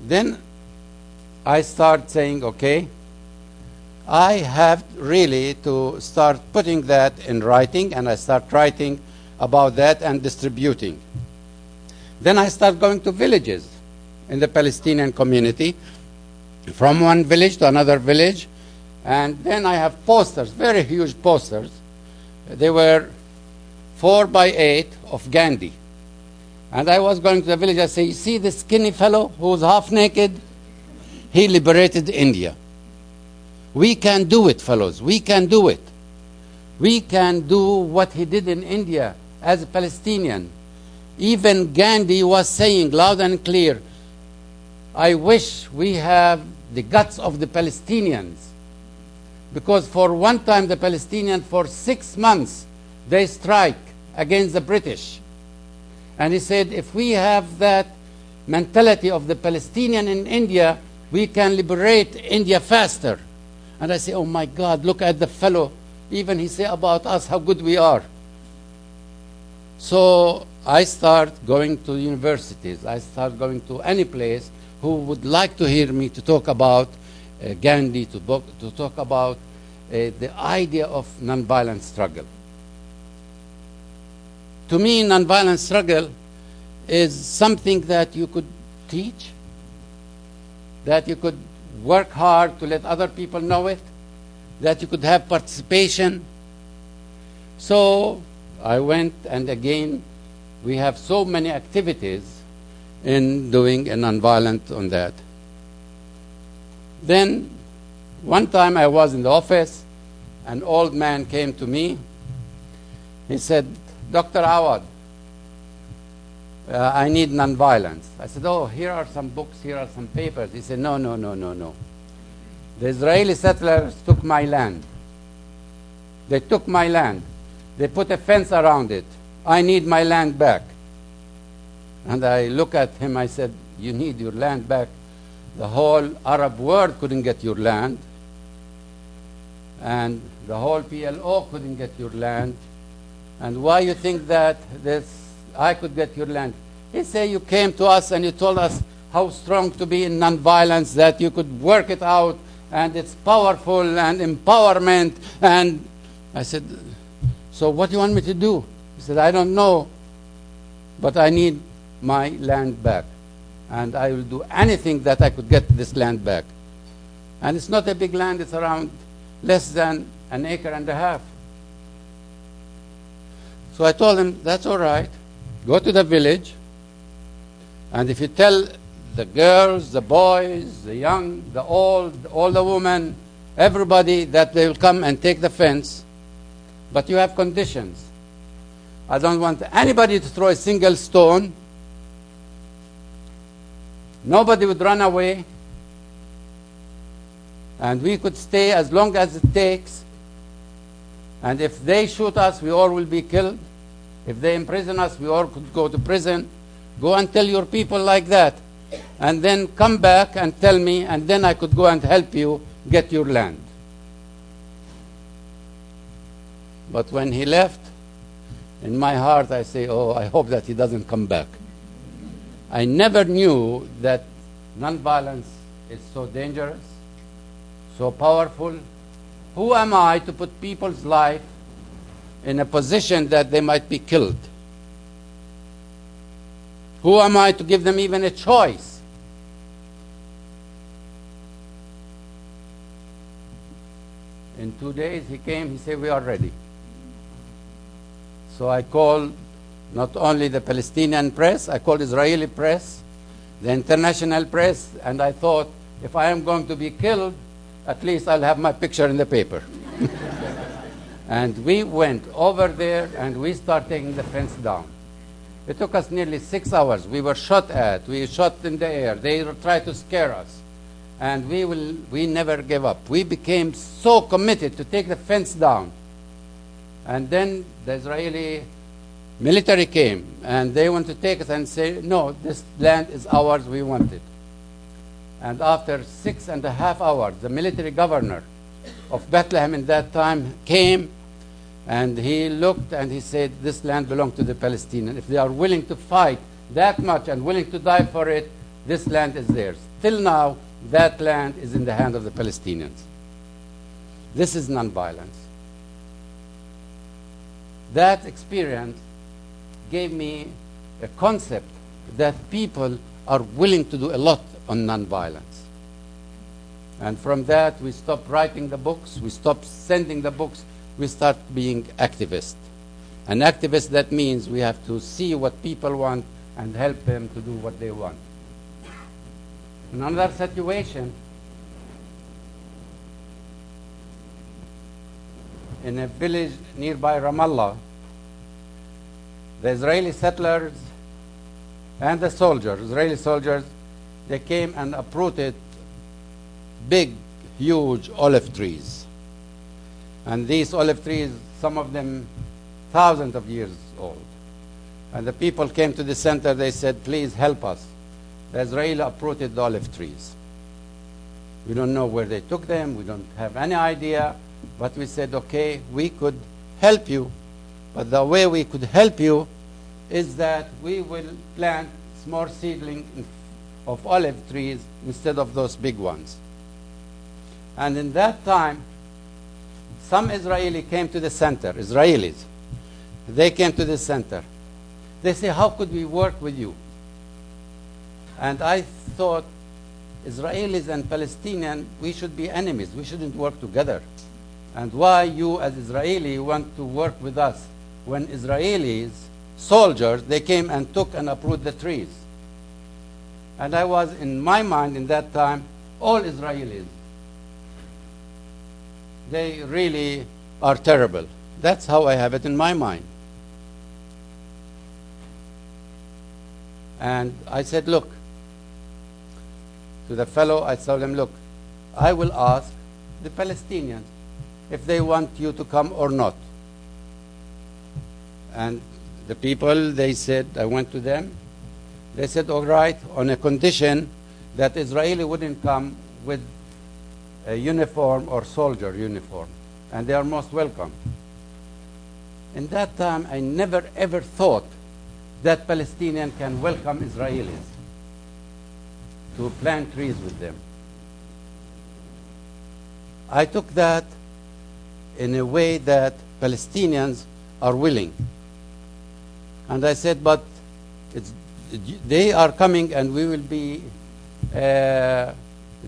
Then I start saying, okay, I have really to start putting that in writing, and I start writing about that and distributing. Then I start going to villages in the Palestinian community, from one village to another village, and then I have posters, very huge posters. They were 4 by 8 of Gandhi. And I was going to the village, I say, you see this skinny fellow who's half naked? He liberated India. We can do it, fellows. We can do it. We can do what he did in India as a Palestinian. Even Gandhi was saying loud and clear, I wish we have the guts of the Palestinians. Because for one time, the Palestinians, for 6 months, they strike against the British. And he said, if we have that mentality of the Palestinian in India, we can liberate India faster. And I say, oh my God, look at the fellow. Even he say about us how good we are. So I start going to universities. I start going to any place who would like to hear me to talk about Gandhi, to talk about the idea of nonviolent struggle. To me, nonviolent struggle is something that you could teach, that you could work hard to let other people know it, that you could have participation. So I went, and again, we have so many activities in doing a nonviolent on that. Then one time I was in the office, an old man came to me. He said, Dr. Awad, I need nonviolence. I said, oh, here are some books, here are some papers. He said, no, no, no, no, no. The Israeli settlers took my land. They took my land. They put a fence around it. I need my land back. And I look at him, I said, you need your land back. The whole Arab world couldn't get your land. And the whole PLO couldn't get your land. And why you think that I could get your land? He said, you came to us and you told us how strong to be in nonviolence, that you could work it out, and it's powerful and empowerment. And I said, so what do you want me to do? He said, I don't know, but I need my land back. And I will do anything that I could get this land back. And it's not a big land, it's around less than 1.5 acres. So I told him, that's all right. Go to the village, and if you tell the girls, the boys, the young, the old, all the women, everybody that they will come and take the fence, but you have conditions. I don't want anybody to throw a single stone. Nobody would run away. And we could stay as long as it takes. And if they shoot us, we all will be killed. If they imprison us, we all could go to prison. Go and tell your people like that. And then come back and tell me, and then I could go and help you get your land. But when he left, in my heart I say, oh, I hope that he doesn't come back. I never knew that nonviolence is so dangerous, so powerful. Who am I to put people's life in a position that they might be killed? Who am I to give them even a choice? In 2 days he came, he said, we are ready. So I called not only the Palestinian press, I called Israeli press, the international press, and I thought, if I am going to be killed, at least I'll have my picture in the paper. And we went over there and we started taking the fence down. It took us nearly 6 hours. We were shot at, we shot in the air. They tried to scare us. And we never gave up. We became so committed to take the fence down. And then the Israeli military came and they want to take us and say, no, this land is ours, we want it. And after 6.5 hours, the military governor of Bethlehem in that time came, and he looked and he said, this land belongs to the Palestinians. If they are willing to fight that much and willing to die for it, This land is theirs. Till now, that land is in the hand of the Palestinians. This is nonviolence. That experience gave me a concept that people are willing to do a lot on nonviolence. And from that, we stopped writing the books, we stopped sending the books, we start being activists. An activist, that means we have to see what people want and help them to do what they want. In another situation, in a village nearby Ramallah, the Israeli settlers and the soldiers, Israeli soldiers, they came and uprooted big, huge olive trees. And these olive trees, some of them thousands of years old. And the people came to the center, they said, please help us. The Israeli uprooted the olive trees. We don't know where they took them, we don't have any idea, but we said, okay, we could help you, but the way we could help you is that we will plant small seedlings of olive trees instead of those big ones. And in that time, some Israeli came to the center, Israelis. They came to the center. They say, how could we work with you? And I thought, Israelis and Palestinians, we should be enemies. We shouldn't work together. And why you as Israeli want to work with us when Israelis, soldiers, they came and took and uprooted the trees? And I was, in my mind in that time, all Israelis, they really are terrible. That's how I have it in my mind. And I said, look, to the fellow, I told him, look, I will ask the Palestinians if they want you to come or not. And the people, they said, I went to them, they said, all right, on a condition that Israeli wouldn't come with a uniform or soldier uniform, and they are most welcome. In that time, I never ever thought that Palestinians can welcome Israelis to plant trees with them. I took that in a way that Palestinians are willing. And I said, but they are coming and we will be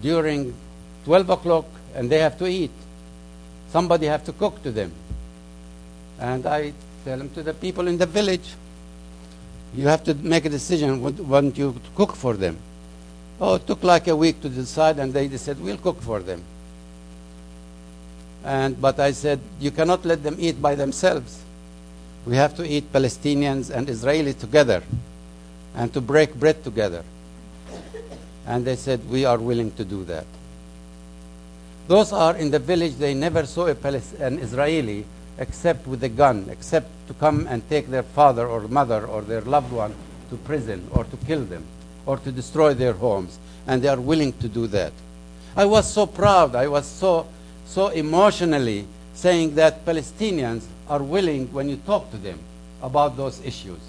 during 12 o'clock and they have to eat. Somebody have to cook to them. And I tell them to the people in the village, you have to make a decision, want you to cook for them. Oh, it took like a week to decide, and they said, we'll cook for them. But I said, you cannot let them eat by themselves. We have to eat Palestinians and Israelis together, and to break bread together. And they said, we are willing to do that. Those are in the village, they never saw an Israeli except with a gun, except to come and take their father or mother or their loved one to prison or to kill them or to destroy their homes. And they are willing to do that. I was so proud. I was so emotionally saying that Palestinians are willing, when you talk to them about those issues,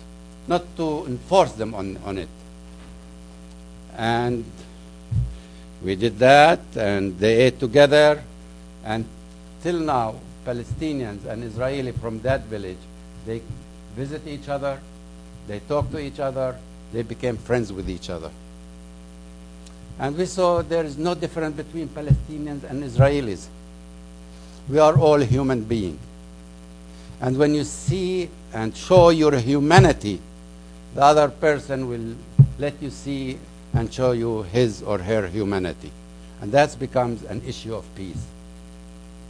not to enforce them on it. And we did that, and they ate together, and till now, Palestinians and Israeli from that village, they visit each other, they talk to each other, they became friends with each other. And we saw there is no difference between Palestinians and Israelis. We are all human beings. And when you see and show your humanity, the other person will let you see and show you his or her humanity. And that becomes an issue of peace.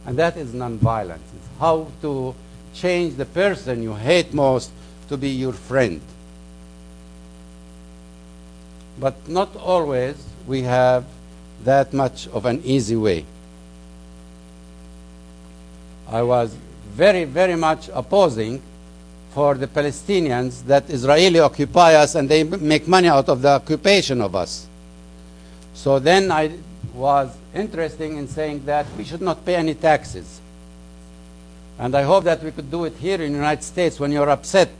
And that is nonviolence. It's how to change the person you hate most to be your friend. But not always we have that much of an easy way. I was very, very much opposing for the Palestinians that Israeli occupy us and they make money out of the occupation of us. So then I was interested in saying that we should not pay any taxes. And I hope that we could do it here in the United States when you're upset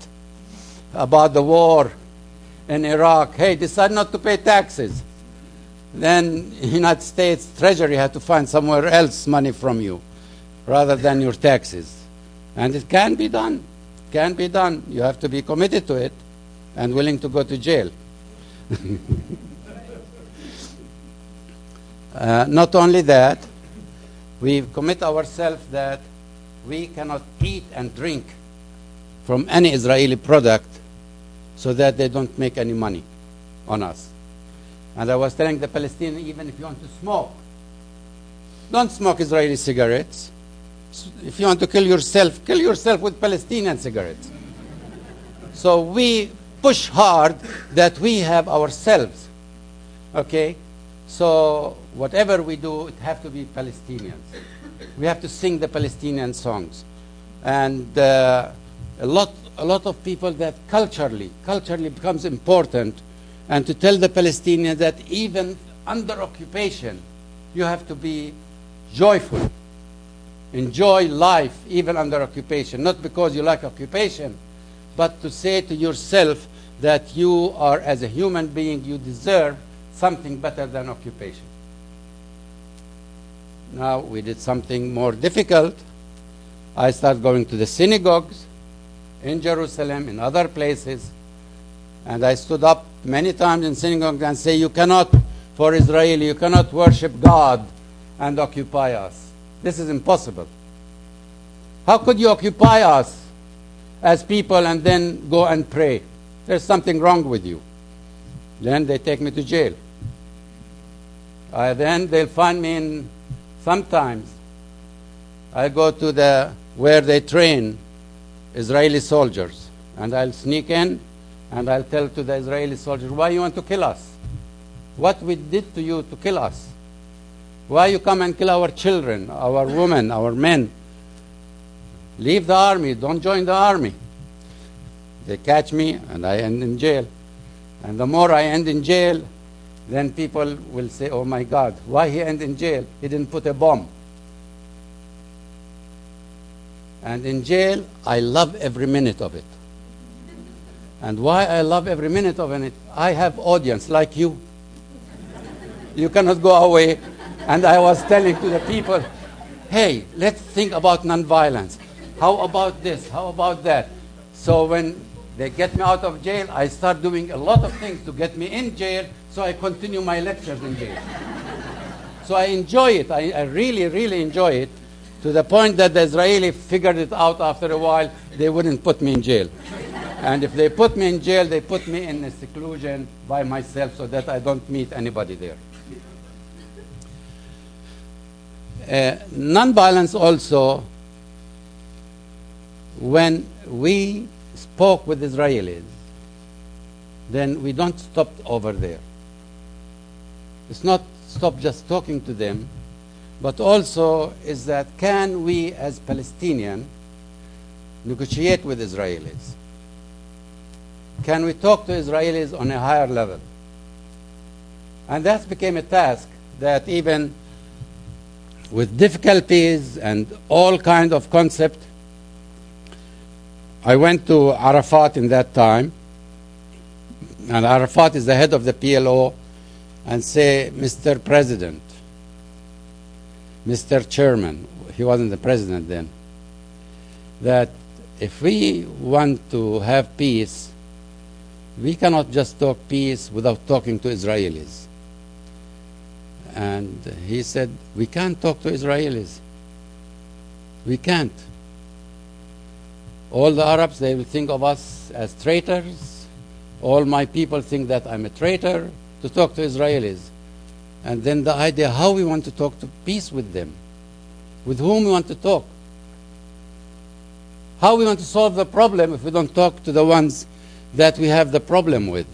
about the war in Iraq, hey, decide not to pay taxes. Then United States Treasury had to find somewhere else money from you rather than your taxes. And it can be done. It can be done. You have to be committed to it and willing to go to jail. Not only that, we commit ourselves that we cannot eat and drink from any Israeli product so that they don't make any money on us. And I was telling the Palestinians, even if you want to smoke, don't smoke Israeli cigarettes. If you want to kill yourself with Palestinian cigarettes. So we push hard that we have ourselves. Okay? So whatever we do, it have to be Palestinians. We have to sing the Palestinian songs. And a lot of people that culturally becomes important, and to tell the Palestinians that even under occupation, you have to be joyful. Enjoy life even under occupation, not because you like occupation, but to say to yourself that you are, as a human being, you deserve something better than occupation. Now we did something more difficult. I started going to the synagogues in Jerusalem, in other places, and I stood up many times in synagogues and say, you cannot, for Israeli, you cannot worship God and occupy us. This is impossible. How could you occupy us as people and then go and pray? There's something wrong with you. Then they take me to jail. Then they'll find me in, sometimes I go to where they train Israeli soldiers, and I'll sneak in and I'll tell to the Israeli soldiers, why you want to kill us? What we did to you to kill us? Why you come and kill our children, our women, our men? Leave the army, don't join the army. They catch me and I end in jail. And the more I end in jail, then people will say, oh my God, why he end in jail? He didn't put a bomb. And in jail, I love every minute of it. And why I love every minute of it, I have audience like you. You cannot go away. And I was telling to the people, hey, let's think about nonviolence. How about this? How about that? So when they get me out of jail, I start doing a lot of things to get me in jail, so I continue my lectures in jail. So I enjoy it. I really, really enjoy it, to the point that the Israeli figured it out after a while. They wouldn't put me in jail. And if they put me in jail, they put me in a seclusion by myself so that I don't meet anybody there. Nonviolence also, when we spoke with Israelis, then we don't stop over there. It's not stop just talking to them, but also is that can we as Palestinians negotiate with Israelis? Can we talk to Israelis on a higher level? And that became a task that even with difficulties and all kinds of concept, I went to Arafat in that time, and Arafat is the head of the PLO, and say, Mr. President, Mr. Chairman, he wasn't the president then, that if we want to have peace, we cannot just talk peace without talking to Israelis. And he said, we can't talk to Israelis. We can't. All the Arabs, they will think of us as traitors. All my people think that I'm a traitor to talk to Israelis. And then the idea how we want to talk to peace with them. With whom we want to talk. How we want to solve the problem if we don't talk to the ones that we have the problem with.